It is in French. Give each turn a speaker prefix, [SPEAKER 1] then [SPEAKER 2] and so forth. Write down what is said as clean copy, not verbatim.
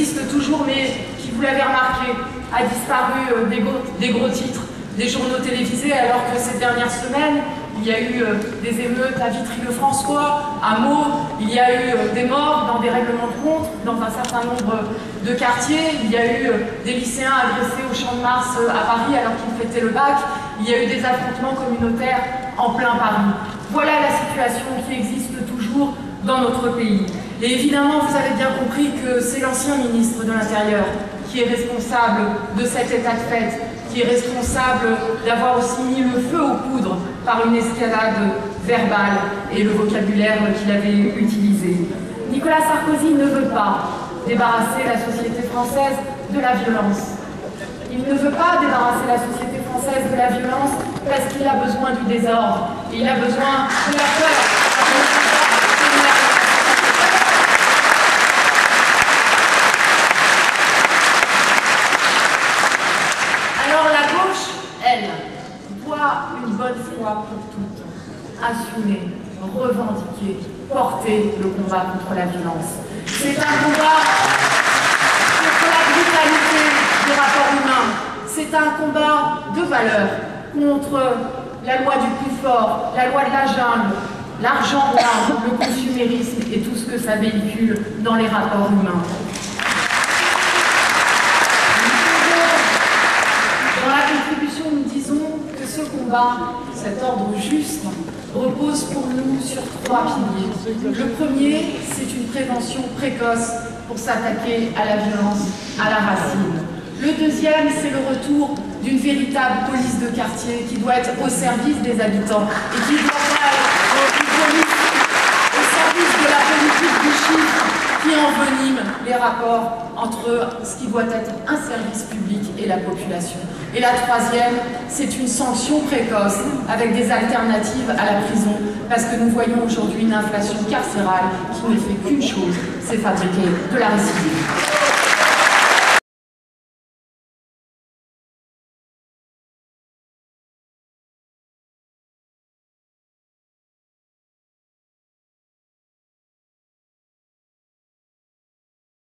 [SPEAKER 1] existe toujours, mais qui, vous l'avez remarqué, a disparu des gros titres des journaux télévisés, alors que ces dernières semaines, il y a eu des émeutes à Vitry-le-François, à Meaux, il y a eu des morts dans des règlements de compte dans un certain nombre de quartiers, il y a eu des lycéens agressés au Champ de Mars à Paris alors qu'ils fêtaient le bac, il y a eu des affrontements communautaires en plein Paris. Voilà la situation qui existe toujours dans notre pays. Et évidemment, vous avez bien compris que c'est l'ancien ministre de l'Intérieur qui est responsable de cet état de fait, qui est responsable d'avoir aussi mis le feu aux poudres par une escalade verbale et le vocabulaire qu'il avait utilisé. Nicolas Sarkozy ne veut pas débarrasser la société française de la violence. Il ne veut pas débarrasser la société française de la violence parce qu'il a besoin du désordre. Et il a besoin de la peur. Alors la gauche, elle, doit une bonne fois pour toutes assumer, revendiquer, porter le combat contre la violence. C'est un combat contre la brutalité des rapports humains. C'est un combat de valeurs contre la loi du plus fort, la loi de la jungle, l'argent blanc, le consumérisme et tout ce que ça véhicule dans les rapports humains. Dans la contribution, nous disons que ce combat, cet ordre juste, repose pour nous sur 3 piliers. Le premier, c'est une prévention précoce pour s'attaquer à la violence, à la racine. Le deuxième, c'est le retour d'une véritable police de quartier qui doit être au service des habitants et qui doit être une police au service de la politique du chiffre qui envenime les rapports entre ce qui doit être un service public et la population. Et la troisième, c'est une sanction précoce avec des alternatives à la prison, parce que nous voyons aujourd'hui une inflation carcérale qui ne fait qu'une chose, c'est fabriquer de la récidive.